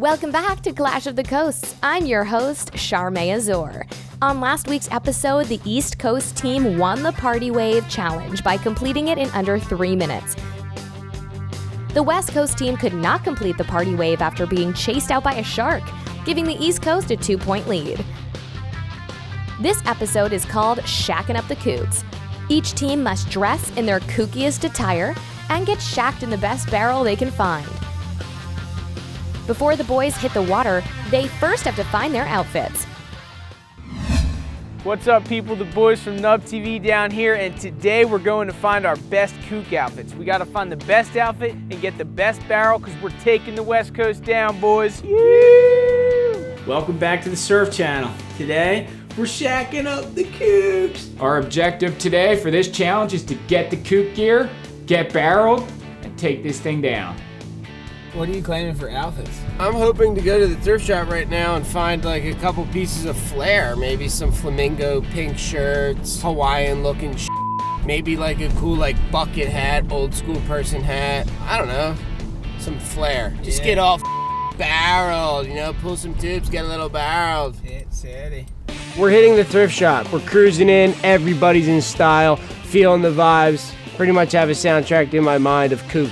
Welcome back to Clash of the Coasts. I'm your host, Charmaine Azor. On last week's episode, the East Coast team won the Party Wave Challenge by completing it in under 3 minutes. The West Coast team could not complete the Party Wave after being chased out by a shark, giving the East Coast a 2-point lead. This episode is called Shackin' Up the Kooks. Each team must dress in their kookiest attire and get shacked in the best barrel they can find. Before the boys hit the water, they first have to find their outfits. What's up, people? The boys from NubTV down here, and today we're going to find our best kook outfits. We got to find the best outfit and get the best barrel because we're taking the West Coast down, boys. Yeah! Welcome back to the Surf Channel. Today, we're shacking up the kooks. Our objective today for this challenge is to get the kook gear, get barreled, and take this thing down. What are you claiming for outfits? I'm hoping to go to the thrift shop right now and find like a couple pieces of flair. Maybe some flamingo pink shirts, Hawaiian looking maybe like a cool like bucket hat, old school person hat. I don't know, some flair. Just get all barreled, you know, pull some tubes, get a little barreled. We're hitting the thrift shop. We're cruising in, everybody's in style, feeling the vibes. Pretty much have a soundtrack in my mind of kook.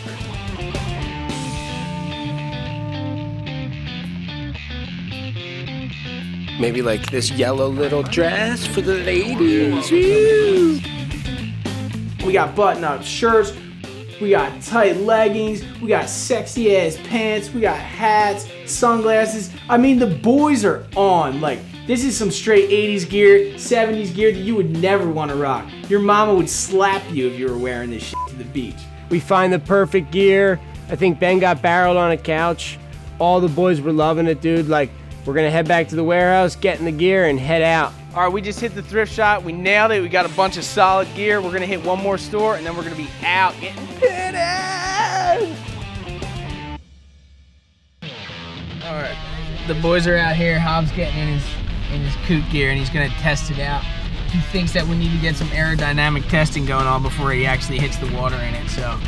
Maybe like this yellow little dress for the ladies. Woo! We got button-up shirts, we got tight leggings, we got sexy ass pants, we got hats, sunglasses. I mean, the boys are on. Like, this is some straight 80s gear, 70s gear that you would never want to rock. Your mama would slap you if you were wearing this shit to the beach. We find the perfect gear. I think Ben got barreled on a couch. All the boys were loving it, dude. Like, we're gonna head back to the warehouse, get in the gear, and head out. All right, we just hit the thrift shop. We nailed it. We got a bunch of solid gear. We're gonna hit one more store, and then we're gonna be out getting pitted. All right, the boys are out here. Hobbs getting in his kook gear, and he's gonna test it out. He thinks that we need to get some aerodynamic testing going on before he actually hits the water in it. So,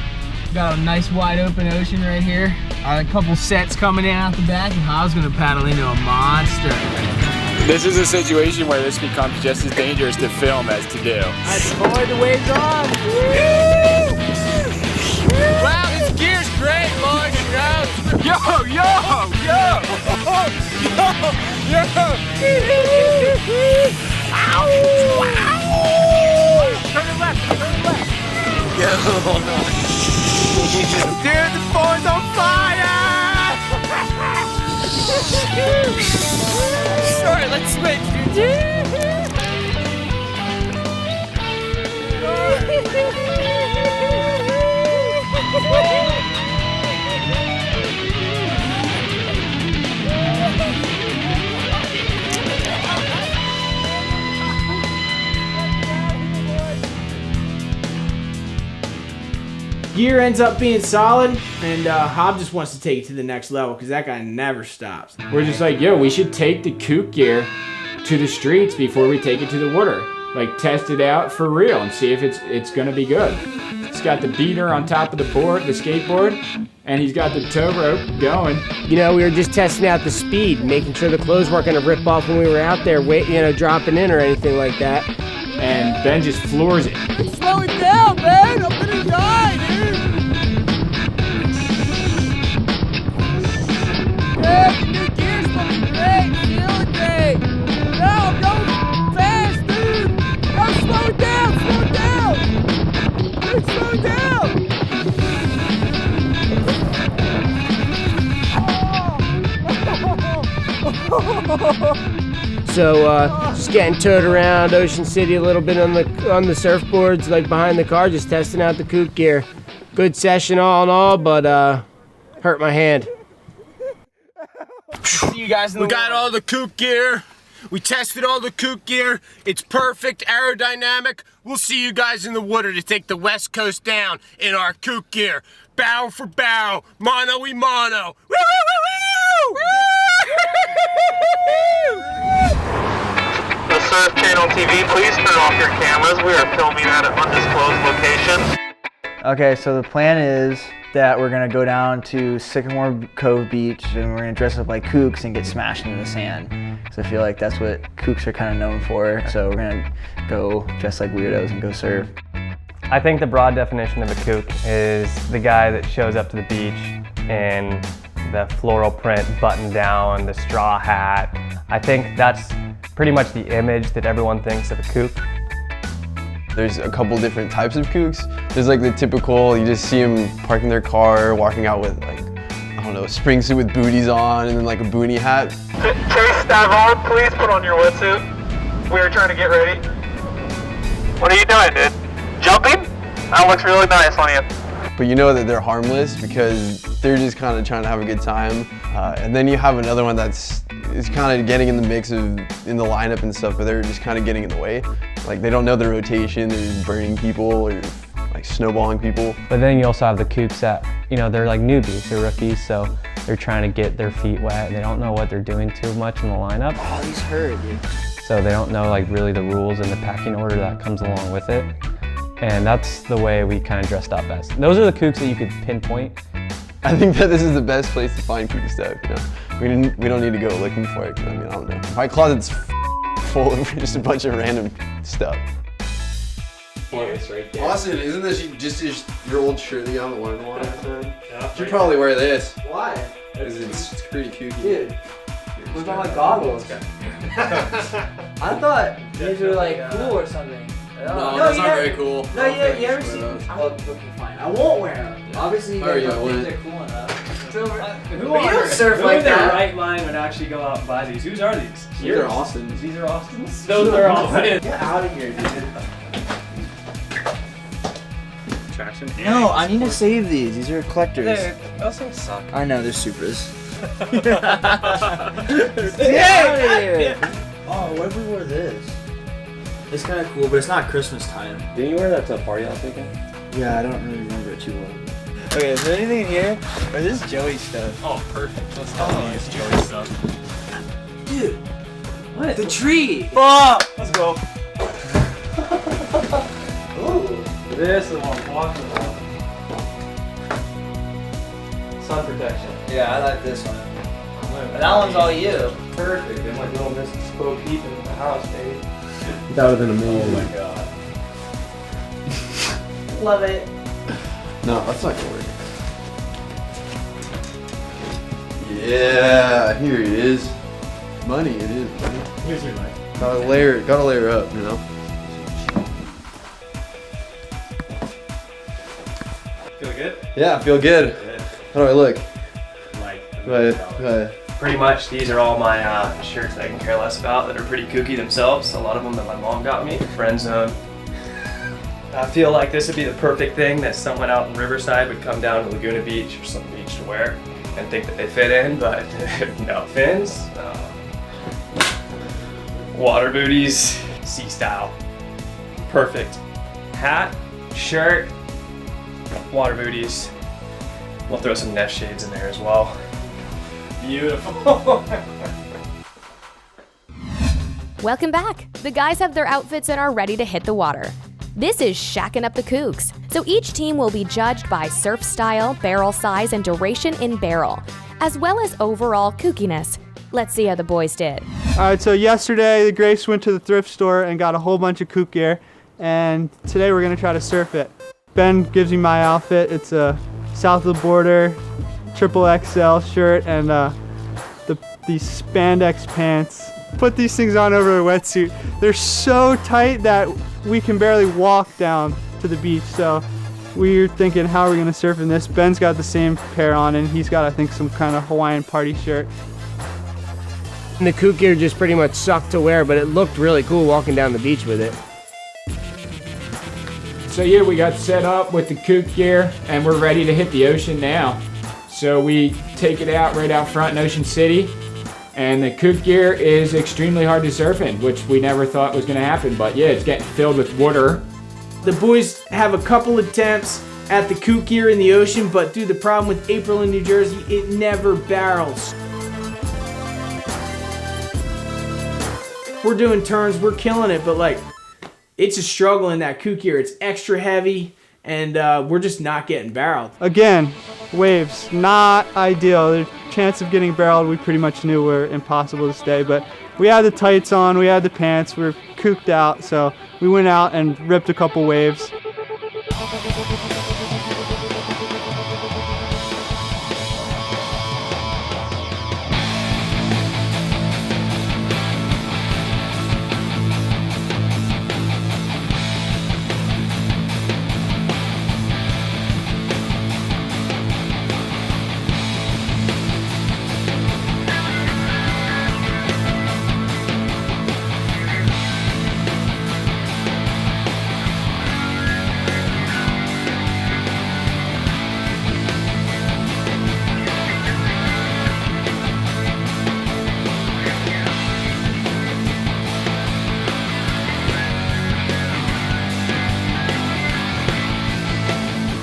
got a nice wide open ocean right here. A couple sets coming in out the back, and Hobbs gonna paddle into a monster. This is a situation where this becomes just as dangerous to film as to do. Boy, the waves are on. Wow, this gear's great, boys. Yo, yo, yo! Turn it left, turn it left. Dude, the boy's on fire! Alright, let's switch, dude. Gear ends up being solid, and Hob just wants to take it to the next level because that guy never stops. We're just like, yo, we should take the kook gear to the streets before we take it to the water. Like, test it out for real and see if it's gonna be good. He's got the beater on top of the skateboard, and he's got the tow rope going. You know, we were just testing out the speed, making sure the clothes weren't gonna rip off when we were out there, dropping in or anything like that. And Ben just floors it. Slow it down, man! I'm gonna die, dude! Yeah, the new gear's looking great! Feeling great! No, I'm going fast, dude! No, slow it down! Slow it down! Dude, slow it down! So just getting towed around Ocean City a little bit on the surfboards, like behind the car, just testing out the kook gear. Good session all in all, but hurt my hand. See you guys in the We got all the kook gear. We tested all the kook gear. It's perfect, aerodynamic. We'll see you guys in the water to take the West Coast down in our kook gear. Barrel for barrel, mano y mano. Woo, woo, woo, woo! The Surf Channel TV, please turn off your cameras. We are filming at an undisclosed location. Okay, so the plan is that we're gonna go down to Sycamore Cove Beach and we're gonna dress up like kooks and get smashed into the sand. So I feel like that's what kooks are kind of known for. So we're gonna go dress like weirdos and go surf. I think the broad definition of a kook is the guy that shows up to the beach in the floral print button down, the straw hat. I think that's pretty much the image that everyone thinks of a kook. There's a couple different types of kooks. There's like the typical, you just see them parking their car, walking out with like, I don't know, a spring suit with booties on and then like a boonie hat. Chase Stavon, please put on your wetsuit. We're trying to get ready. What are you doing, dude? Jumping? That looks really nice on you. But you know that they're harmless because they're just kind of trying to have a good time. And then you have another one that's kind of getting in the mix of in the lineup and stuff, but they're just kind of getting in the way. Like they don't know the rotation, they're just burning people or like snowballing people. But then you also have the kooks that, you know, they're like newbies, they're rookies, so they're trying to get their feet wet. They don't know what they're doing too much in the lineup. Oh, he's hurt, dude. So they don't know like really the rules and the packing order that comes along with it. And that's the way we kind of dressed up as. Those are the kooks that you could pinpoint. I think that this is the best place to find kook stuff, you know. We don't need to go looking for it, 'cause, I mean, I don't know. My closet's full of just a bunch of random stuff. Right there. Austin, isn't this just your old shirt that you haven't worn in a long time? You should probably wear this. Why? Because it's pretty kooky. Dude, what about my goggles? I thought these were like cool or something. No, that's not very cool. No, you ever seen them? I look fine. I won't wear them. Obviously, you guys don't think they're cool enough. Who But you don't surf like in their that. right mind would actually go out and buy these? Whose are these? These are Austin's. These are Austin's? Those are Austin's. Get out of here, dude. Traction. No, I need to save these. These are collectors. Those things suck. I know, they're Supras. Get out of here! Oh, what if we wore this? It's kind of cool, but it's not Christmas time. Didn't you wear that to a party last weekend? Yeah, I don't really remember it too well. Okay, is there anything in here? Or is this Joey stuff? Oh, perfect. Let's use Joey stuff. Dude, what? The tree! Oh, let's go. Ooh. This is what I'm talking about. Sun protection. Yeah, I like this one. But that one's all you. Perfect. And my little Miss Spoke Heat in the house, baby. That would have been amazing. Oh my god. Love it. No, that's not gonna work. Yeah, here it is. Money, it is money. Here's your knife. Gotta layer up, you know? Feel good? Yeah, I feel good. Good. How do I look? Like, pretty much these are all my shirts that I can care less about that are pretty kooky themselves. A lot of them that my mom got me. Friend zone. I feel like this would be the perfect thing that someone out in Riverside would come down to Laguna Beach or some beach to wear and think that they fit in, but no. Fins, water booties, sea style. Perfect. Hat, shirt, water booties. We'll throw some nest shades in there as well. Beautiful. Welcome back. The guys have their outfits and are ready to hit the water. This is Shackin' Up the Kooks. So each team will be judged by surf style, barrel size, and duration in barrel, as well as overall kookiness. Let's see how the boys did. All right, so yesterday Grace went to the thrift store and got a whole bunch of kook gear, and today we're gonna try to surf it. Ben gives me my outfit. It's a south of the border XXL shirt and these spandex pants. Put these things on over a wetsuit. They're so tight that we can barely walk down to the beach. So we're thinking, how are we gonna surf in this? Ben's got the same pair on and he's got, I think, some kind of Hawaiian party shirt. And the kook gear just pretty much sucked to wear, but it looked really cool walking down the beach with it. So yeah, we got set up with the kook gear and we're ready to hit the ocean now. So we take it out right out front in Ocean City, and the kook gear is extremely hard to surf in, which we never thought was gonna happen, but yeah, it's getting filled with water. The boys have a couple attempts at the kook gear in the ocean, but dude, the problem with April in New Jersey, it never barrels. We're doing turns, we're killing it, but like, it's a struggle in that kook gear. It's extra heavy, and we're just not getting barreled. Again, waves, not ideal. The chance of getting barreled, we pretty much knew were impossible to stay, but we had the tights on, we had the pants, we were cooped out, so we went out and ripped a couple waves.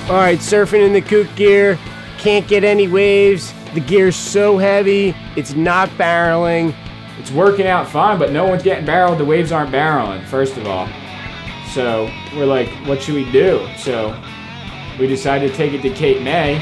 All right, surfing in the kook gear, can't get any waves. The gear's so heavy, it's not barreling. It's working out fine, but no one's getting barreled. The waves aren't barreling, first of all. So we're like, what should we do? So we decided to take it to Cape May.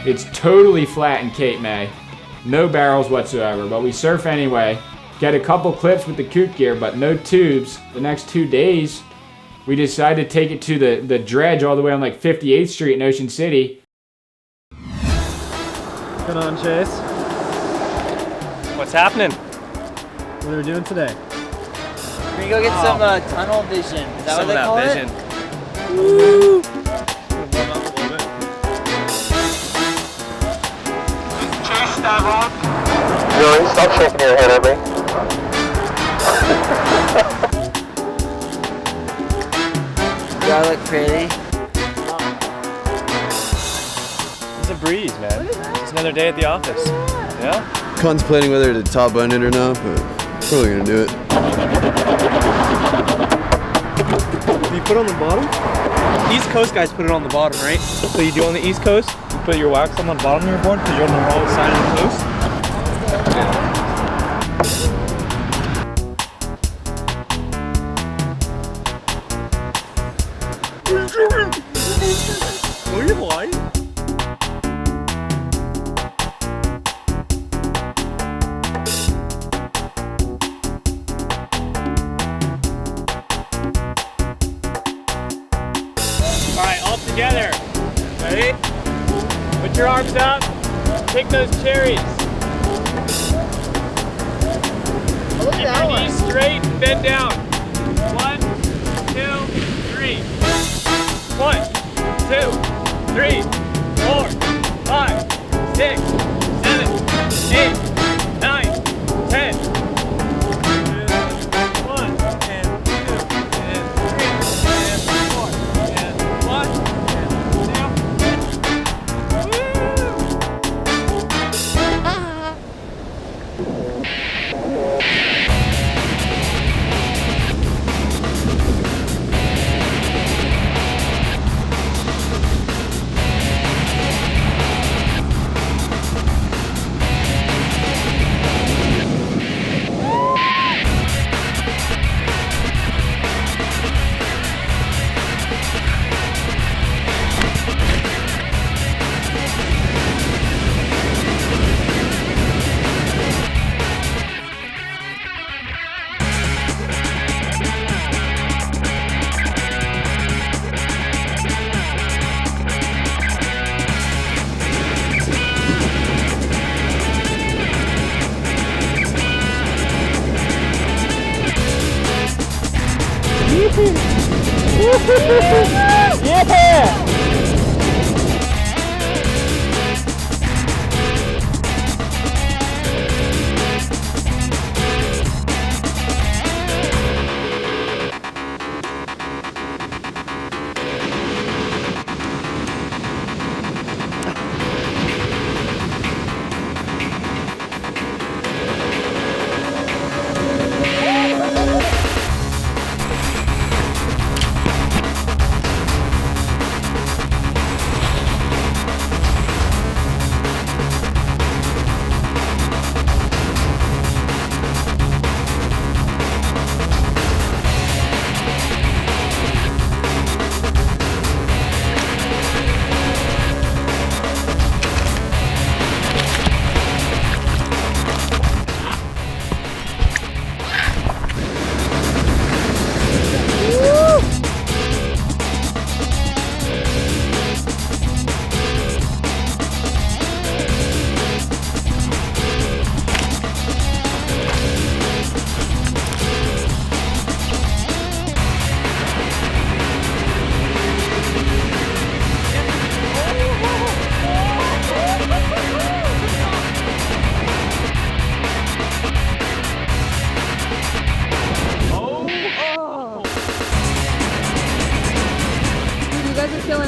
It's totally flat in Cape May. No barrels whatsoever, but we surf anyway. Get a couple clips with the kook gear, but no tubes. The next 2 days, we decided to take it to the dredge all the way on like 58th Street in Ocean City. What's going on, Chase? What's happening? What are we doing today? We're gonna go get some tunnel vision. Is that Some what they of call that it? vision. Woo! Really? Stop shaking your head at me. Do I look pretty? It's a breeze, man. It's another day at the office. Yeah? Contemplating whether to top bun it or not, but probably gonna do it. Do you put it on the bottom? East Coast guys put it on the bottom, right? So you do on the East Coast, you put your wax on the bottom of your board because you're on the wrong side of the coast. What are you lying? Alright, all together. Ready? Put your arms up. Pick those cherries. Keep your knees straight and bend down. 1, 2, 3. 1, 2, 3, 4, 5, 6, 7, 8, 9, 10. 1 and 2 and 3 and 4 and 1 and 2.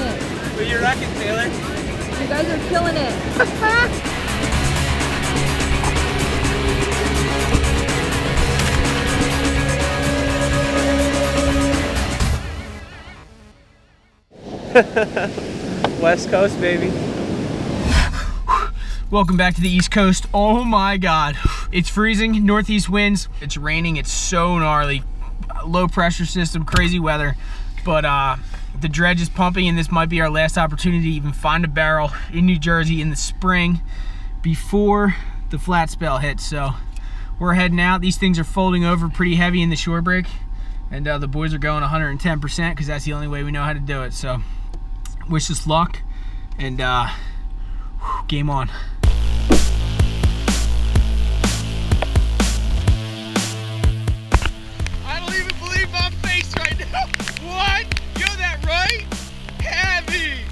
it. What you reckon, Taylor? You guys are killing it. West Coast, baby. Welcome back to the East Coast. Oh my God. It's freezing, northeast winds. It's raining, it's so gnarly. Low pressure system, crazy weather. But the dredge is pumping and this might be our last opportunity to even find a barrel in New Jersey in the spring before the flat spell hits. So we're heading out. These things are folding over pretty heavy in the shore break. And the boys are going 110% because that's the only way we know how to do it. So wish us luck and game on. I don't even believe my face right now. What? Yo, that right? Heavy.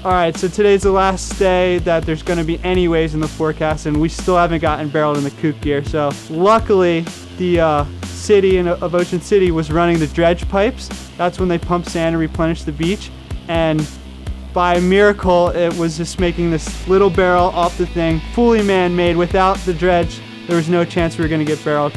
All right, so today's the last day that there's going to be any waves in the forecast, and we still haven't gotten barreled in the kook gear. So luckily, the city of Ocean City was running the dredge pipes. That's when they pump sand and replenish the beach. And by miracle, it was just making this little barrel off the thing, fully man-made. Without the dredge, there was no chance we were going to get barreled.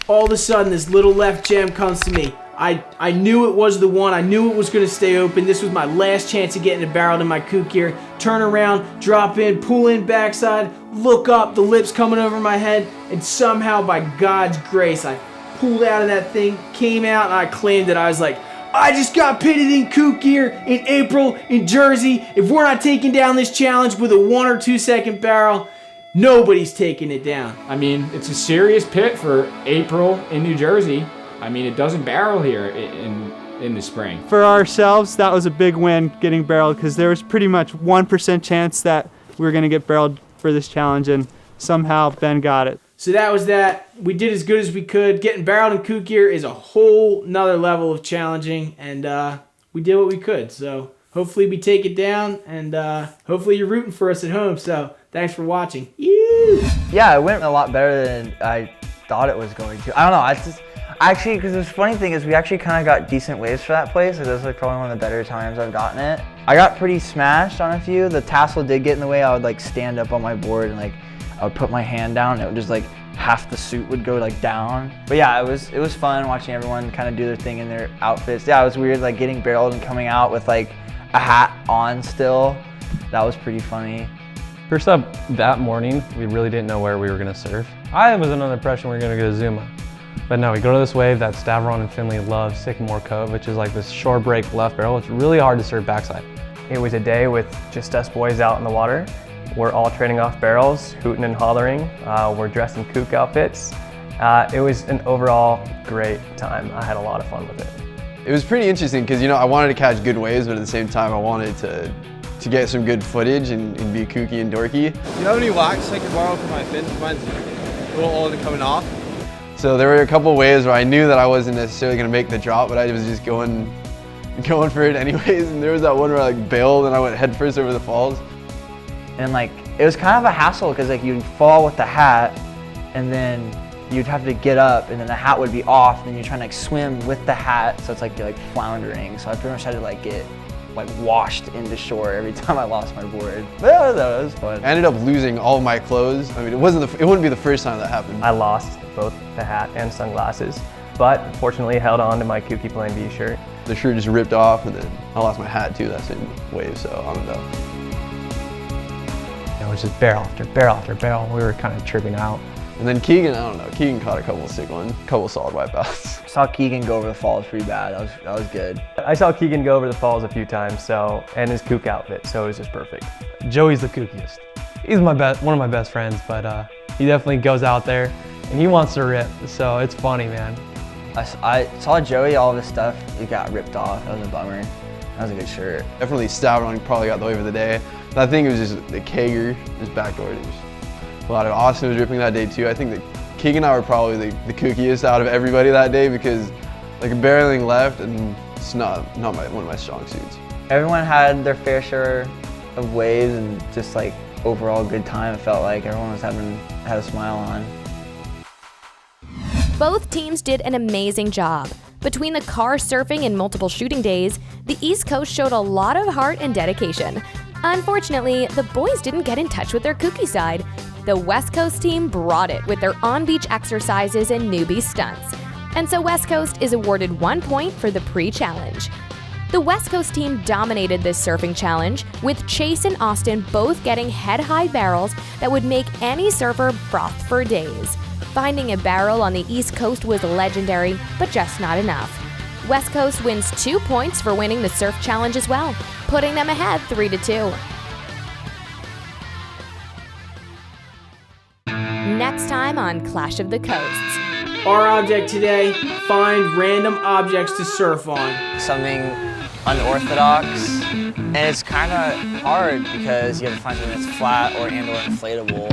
All of a sudden, this little left gem comes to me. I knew it was the one. I knew it was going to stay open. This was my last chance of getting a barrel in my kook gear. Turn around, drop in, pull in backside, look up, the lips coming over my head, and somehow, by God's grace, I pulled out of that thing, came out, and I claimed it. I was like, I just got pitted in kook gear in April in Jersey. If we're not taking down this challenge with a 1 or 2 second barrel, nobody's taking it down. I mean, it's a serious pit for April in New Jersey. I mean, it doesn't barrel here in the spring. For ourselves, that was a big win getting barreled, because there was pretty much 1% chance that we were going to get barreled for this challenge, and somehow Ben got it. So that was that. We did as good as we could. Getting barreled in kook gear is a whole nother level of challenging, and we did what we could. So hopefully we take it down, and hopefully you're rooting for us at home. So thanks for watching. Yeah, it went a lot better than I thought it was going to. I don't know. Actually, because the funny thing is we actually kind of got decent waves for that place. It was like probably one of the better times I've gotten it. I got pretty smashed on a few. The tassel did get in the way. I would like stand up on my board and like I would put my hand down and it would just like half the suit would go like down. But yeah, it was fun watching everyone kind of do their thing in their outfits. Yeah, it was weird like getting barreled and coming out with like a hat on still. That was pretty funny. First up, that morning, we really didn't know where we were gonna surf. I was under the impression we were gonna go to Zuma. But no, we go to this wave that Stavron and Finley love, Sycamore Cove, which is like this shore break left barrel. It's really hard to surf backside. It was a day with just us boys out in the water. We're all trading off barrels, hooting and hollering. We're dressed in kook outfits. It was an overall great time. I had a lot of fun with it. It was pretty interesting because, you know, I wanted to catch good waves, but at the same time I wanted to get some good footage and be kooky and dorky. Do you have any wax I could borrow for my fins? Mine's a little old and coming off. So there were a couple waves where I knew that I wasn't necessarily going to make the drop, but I was just going for it anyways. And there was that one where I like bailed and I went headfirst over the falls. And like, it was kind of a hassle because like you'd fall with the hat and then you'd have to get up and then the hat would be off and you're trying to like swim with the hat. So it's like you're like floundering. So I pretty much had to like get like washed into shore every time I lost my board. But yeah, that was fun. I ended up losing all of my clothes. I mean, it wouldn't be the first time that happened. I lost both the hat and sunglasses, but fortunately held on to my Kooky Plain B shirt. The shirt just ripped off and then I lost my hat too that same wave, so I don't know. It was just barrel after barrel after barrel. We were kind of tripping out. And then Keegan, I don't know, Keegan caught a couple sick ones, couple solid wipeouts. I saw Keegan go over the falls pretty bad. That was good. I saw Keegan go over the falls a few times, and his kook outfit, so it was just perfect. Joey's the kookiest. He's one of my best friends, but he definitely goes out there and he wants to rip, so it's funny, man. I saw Joey, all of his stuff, it got ripped off. That was a bummer. That was a good shirt. Definitely Stavron probably got the wave of the day. But I think it was just the Kager, just backdoor. A lot of Austin was ripping that day too. I think that Keegan and I were probably the kookiest out of everybody that day because like barreling left and it's not one of my strong suits. Everyone had their fair share of waves and just like overall good time. It felt like everyone was had a smile on. Both teams did an amazing job. Between the car surfing and multiple shooting days, the East Coast showed a lot of heart and dedication. Unfortunately, the boys didn't get in touch with their kooky side. The West Coast team brought it with their on-beach exercises and newbie stunts. And so West Coast is awarded 1 point for the pre-challenge. The West Coast team dominated this surfing challenge, with Chase and Austin both getting head-high barrels that would make any surfer froth for days. Finding a barrel on the East Coast was legendary, but just not enough. West Coast wins 2 points for winning the surf challenge as well, putting them ahead 3-2. Next time on Clash of the Coasts. Our object today, find random objects to surf on. Something unorthodox, and it's kind of hard because you have to find something that's flat or inflatable.